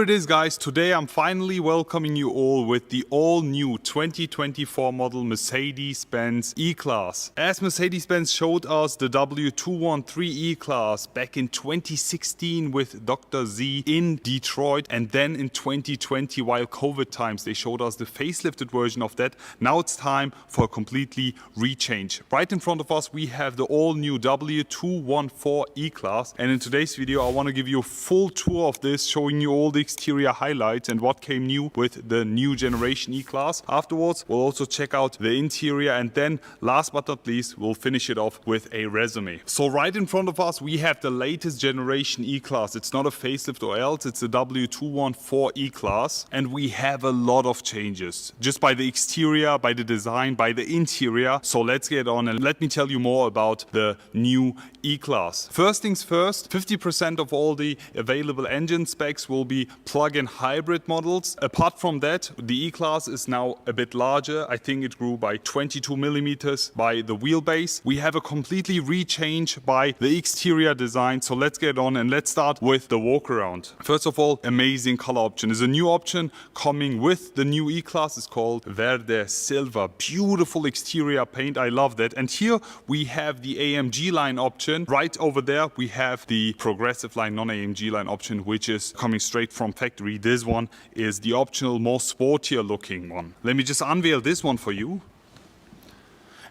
it is, guys. Today I'm finally welcoming you all with the all-new 2024 model Mercedes-Benz E-Class. As Mercedes-Benz showed us the W213 E-Class back in 2016 with Dr. Z in Detroit, and then in 2020 while COVID times they showed us the facelifted version of that. Now it's time for a completely rechange. Right in front of us we have the all-new W214 E-Class, and in today's video I want to give you a full tour of this, showing you all the exterior highlights and what came new with the new generation E-Class. Afterwards we'll also check out the interior, and then last but not least we'll finish it off with a resume. So right in front of us we have the latest generation E-Class. It's not a facelift or else, it's a W214 E-Class, and we have a lot of changes just by the exterior, by the design, by the interior. So let's get on and let me tell you more about the new E-Class. First things first, 50% of all the available engine specs will be plug-in hybrid models. Apart from that, the E-Class is now a bit larger. I think it grew by 22 millimeters by the wheelbase. We have a completely rechange by the exterior design. So let's get on and let's start with the walk around. First of all, amazing color option. There's a new option coming with the new E-Class. It's called Verde Silver. Beautiful exterior paint. I love that. And here we have the AMG line option. Right over there we have the progressive line non-AMG line option, which is coming straight from factory. This one is the optional, more sportier looking one. Let me just unveil this one for you.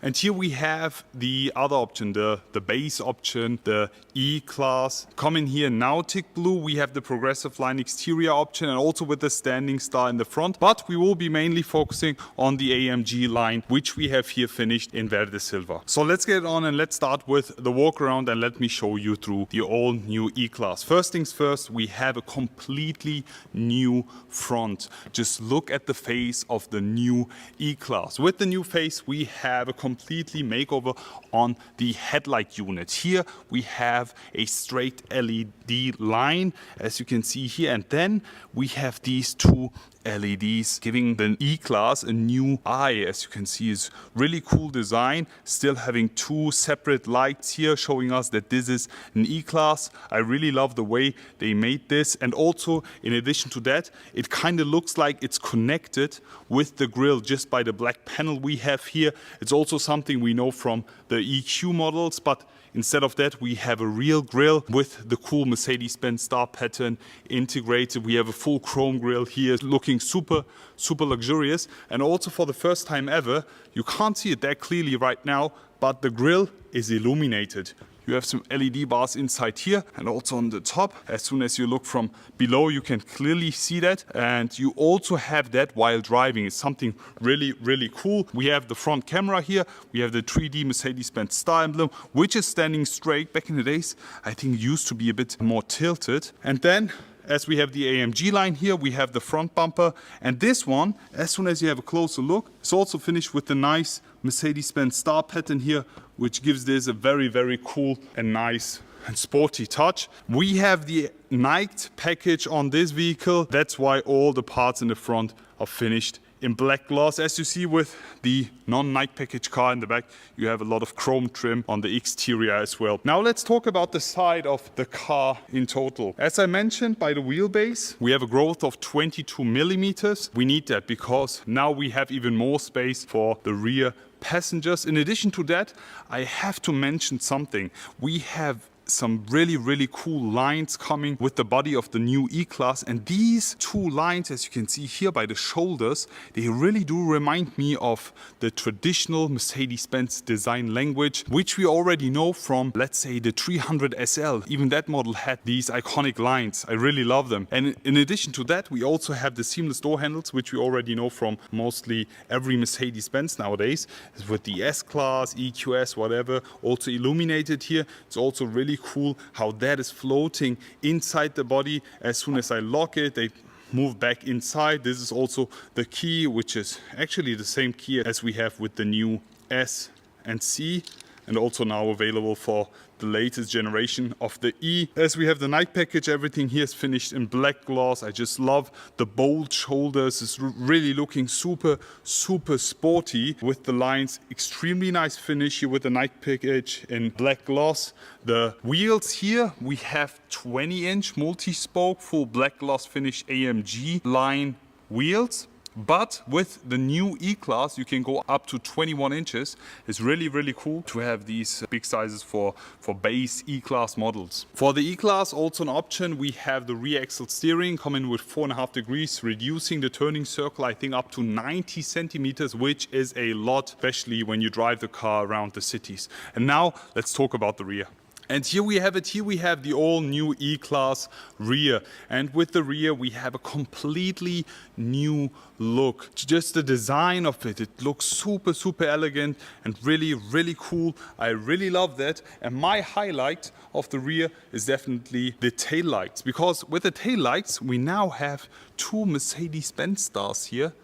And here we have the other option, the base option, the E-Class. Coming here Nautic Blue, we have the progressive line exterior option and also with the standing star in the front. But we will be mainly focusing on the AMG line, which we have here finished in Verde Silver. So let's get on and let's start with the walk around and let me show you through the all new E-Class. First things first, we have a completely new front. Just look at the face of the new E-Class. With the new face, we have a completely makeover on the headlight unit. Here we have a straight LED line, as you can see here, and then we have these two LEDs giving the E-Class a new eye. As you can see, is really cool design, still having two separate lights here showing us that this is an E-Class. I really love the way they made this, and also in addition to that it kind of looks like it's connected with the grille just by the black panel we have here. It's also something we know from the EQ models, but instead of that, we have a real grille with the cool Mercedes-Benz star pattern integrated. We have a full chrome grille here, looking super luxurious. And also for the first time ever, you can't see it that clearly right now, but the grille is illuminated. You have some LED bars inside here and also on the top. As soon as you look from below, you can clearly see that. And you also have that while driving. It's something really cool. We have the front camera here. We have the 3D Mercedes-Benz star emblem, which is standing straight. Back in the days, I think it used to be a bit more tilted. And then, as we have the AMG line here, we have the front bumper. And this one, as soon as you have a closer look, it's also finished with the nice Mercedes-Benz star pattern here, which gives this a very cool and nice and sporty touch. We have the Niked package on this vehicle. That's why all the parts in the front are finished in black gloss. As you see with the non-Niked package car in the back, you have a lot of chrome trim on the exterior as well. Now let's talk about the side of the car in total. As I mentioned, by the wheelbase, we have a growth of 22 millimeters. We need that because now we have even more space for the rear passengers. In addition to that, I have to mention something. We have some really cool lines coming with the body of the new E-Class, and these two lines, as you can see here by the shoulders, they really do remind me of the traditional Mercedes-Benz design language, which we already know from, let's say, the 300 SL. Even that model had these iconic lines. I really love them. And in addition to that, we also have the seamless door handles, which we already know from mostly every Mercedes-Benz nowadays, with the S-Class, EQS, whatever, also illuminated here. It's also really cool how that is floating inside the body. As soon as I lock it, they move back inside. This is also the key, which is actually the same key as we have with the new S and C. and also now available for the latest generation of the E. As we have the night package, everything here is finished in black gloss. I just love the bold shoulders. It's really looking super sporty with the lines. Extremely nice finish here with the night package in black gloss. The wheels here, we have 20-inch multi-spoke full black gloss finish AMG line wheels. But with the new E-Class, you can go up to 21 inches. It's really cool to have these big sizes for base E-Class models. For the E-Class, also an option, we have the rear axle steering coming with 4.5 degrees, reducing the turning circle, I think, up to 90 centimeters, which is a lot, especially when you drive the car around the cities. And now let's talk about the rear. And here we have it. Here we have the all new E-Class rear. And with the rear, we have a completely new look. Just the design of it. It looks super elegant and really cool. I really love that. And my highlight of the rear is definitely the tail lights. Because with the tail lights, we now have two Mercedes-Benz stars here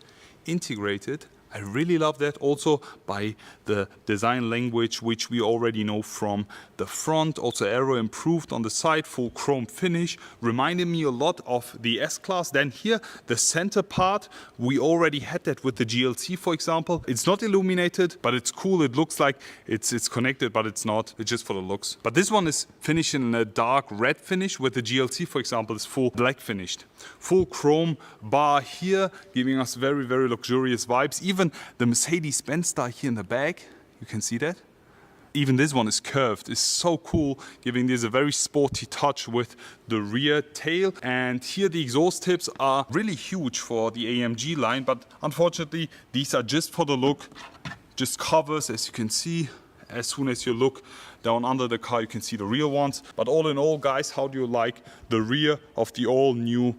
integrated. I really love that, also by the design language which we already know from the front. Also aero improved on the side, full chrome finish, reminded me a lot of the S-Class. Then here the center part, we already had that with the GLC, for example. It's not illuminated, but it's cool. It looks like it's connected, but it's not. It's just for the looks. But this one is finished in a dark red finish. With the GLC, for example, is full black finished. Full chrome bar here, giving us very luxurious vibes. Even the Mercedes-Benz star here in the back, you can see that. Even this one is curved. It's so cool, giving this a very sporty touch with the rear tail. And here the exhaust tips are really huge for the AMG line, but unfortunately these are just for the look, just covers, as you can see. As soon as you look down under the car, you can see the real ones. But all in all, guys, how do you like the rear of the all new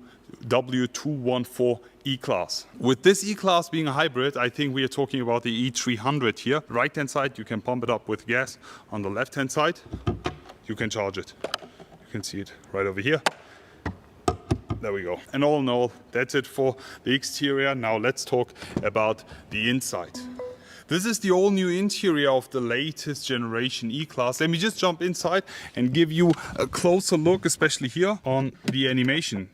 W214 E-Class? With this E-Class being a hybrid, I think we are talking about the E300 here. Right hand side, you can pump it up with gas. On the left hand side, you can charge it. You can see it right over here. There we go. And all in all, that's it for the exterior. Now let's talk about the inside. This is the all new interior of the latest generation E-Class. Let me just jump inside and give you a closer look, especially here on the animation.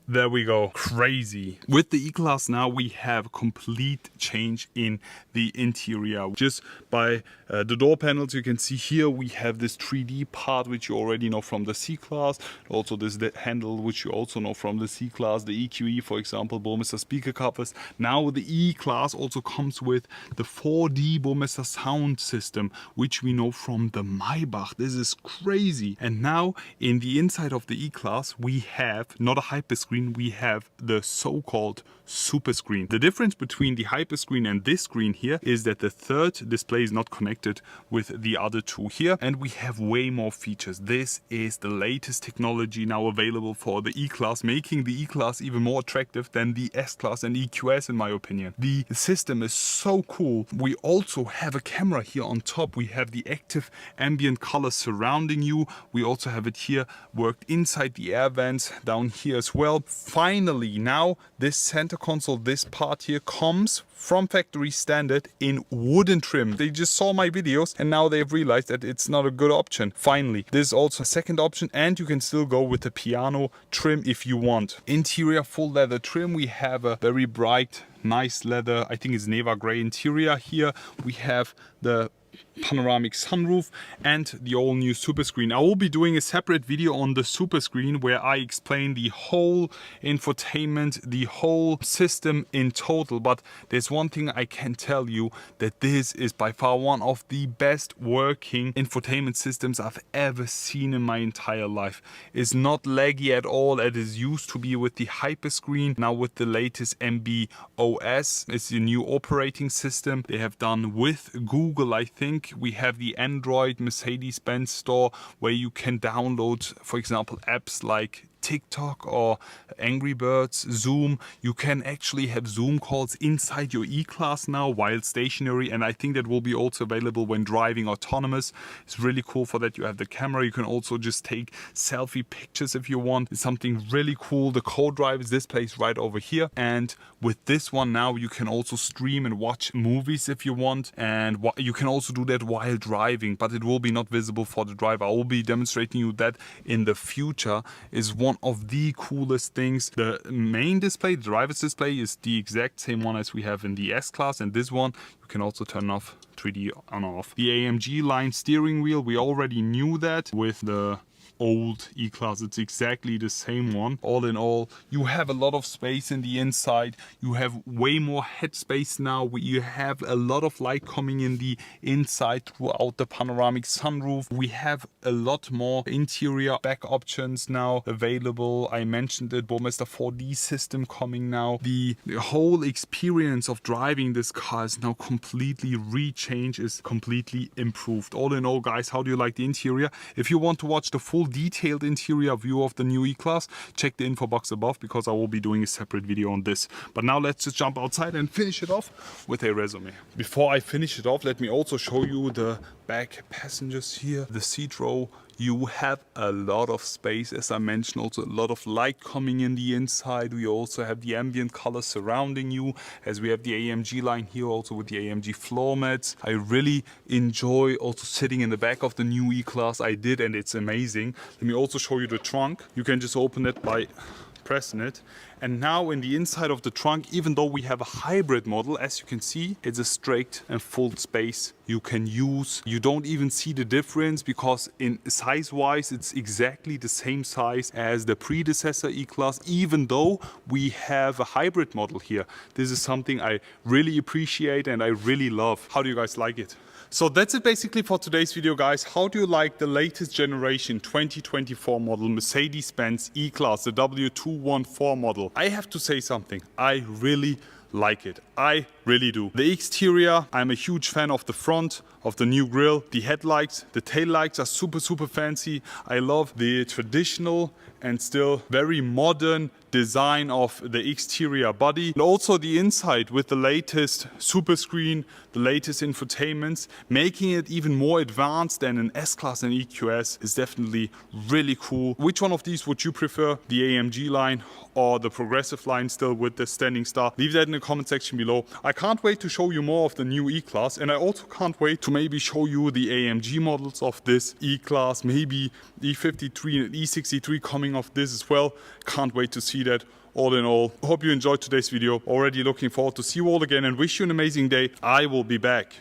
There we go. Crazy. With the E-Class now we have complete change in the interior. Just by the door panels, you can see here we have this 3D part which you already know from the C-Class. Also this handle which you also know from the C-Class. The EQE, for example, Burmester speaker covers. Now the E-Class also comes with the 4D Burmester sound system which we know from the Maybach. This is crazy. And now in the inside of the E-Class we have not a hyperscreen, we have the so-called super screen. The difference between the hyperscreen and this screen here is that the third display is not connected with the other two here, and we have way more features. This is the latest technology now available for the E-Class, making the E-Class even more attractive than the S-Class and EQS in my opinion. The system is so cool. We also have a camera here on top. We have the active ambient color surrounding you. We also have it here worked inside the air vents down here as well. Finally, now this center console, this part here, comes from factory standard in wooden trim. They just saw my videos and now they've realized that it's not a good option. Finally, this is also a second option, and you can still go with the piano trim if you want. Interior full leather trim. We have a very bright, nice leather, I think it's Neva gray interior here. We have the panoramic sunroof and the all new super screen. I will be doing a separate video on the super screen where I explain the whole infotainment, the whole system in total. But there's one thing I can tell you, that this is by far one of the best working infotainment systems I've ever seen in my entire life. It's not laggy at all as it used to be with the hyperscreen. Now with the latest MB.OS, it's the new operating system they have done with Google, I think. We have the Android Mercedes-Benz store where you can download, for example, apps like TikTok or Angry Birds, Zoom. You can actually have Zoom calls inside your E-Class now while stationary, and I think that will be also available when driving autonomous. It's really cool for that. You have the camera. You can also just take selfie pictures if you want. It's something really cool. The co-driver's display is right over here, and with this one now you can also stream and watch movies if you want, and you can also do that while driving, but it will be not visible for the driver. I will be demonstrating you that in the future. Is one of the coolest things. The main display, the driver's display, is the exact same one as we have in the S-Class, and this one you can also turn off 3D on off. The AMG line steering wheel, we already knew that with the old E-Class. It's exactly the same one. All in all, you have a lot of space in the inside. You have way more headspace now. You have a lot of light coming in the inside throughout the panoramic sunroof. We have a lot more interior back options now available. I mentioned it, Burmester 4D system coming now. The whole experience of driving this car is now completely rechanged, is completely improved. All in all, guys, how do you like the interior? If you want to watch the full detailed interior view of the new E-Class, check the info box above, because I will be doing a separate video on this. But now let's just jump outside and finish it off with a resume. Before I finish it off, let me also show you the back passengers here. The seat row, you have a lot of space, as I mentioned, also a lot of light coming in the inside. We also have the ambient colors surrounding you, as we have the AMG line here also with the AMG floor mats. I really enjoy also sitting in the back of the new E-Class. I did, and it's amazing. Let me also show you the trunk. You can just open it by pressing it, and now in the inside of the trunk, even though we have a hybrid model, as you can see, it's a straight and full space you can use. You don't even see the difference, because in size wise it's exactly the same size as the predecessor E-Class, even though we have a hybrid model here. This is something I really appreciate and I really love. How do you guys like it? So that's it basically for today's video, guys. How do you like the latest generation 2024 model Mercedes-Benz E-Class, the W214 model? I have to say something. I really like it. I really do. The exterior, I'm a huge fan of the front, of the new grille. The headlights, the tail lights are super fancy. I love the traditional and still very modern design of the exterior body, and also the inside with the latest super screen, the latest infotainments, making it even more advanced than an S-Class and EQS is definitely really cool. Which one of these would you prefer? The AMG line or the progressive line still with the standing star? Leave that in the comment section below. I can't wait to show you more of the new E-Class, and I also can't wait to maybe show you the AMG models of this E-Class, maybe E53 and E63 coming off this as well. Can't wait to see that. All in all, I hope you enjoyed today's video. Already looking forward to see you all again and wish you an amazing day. I will be back.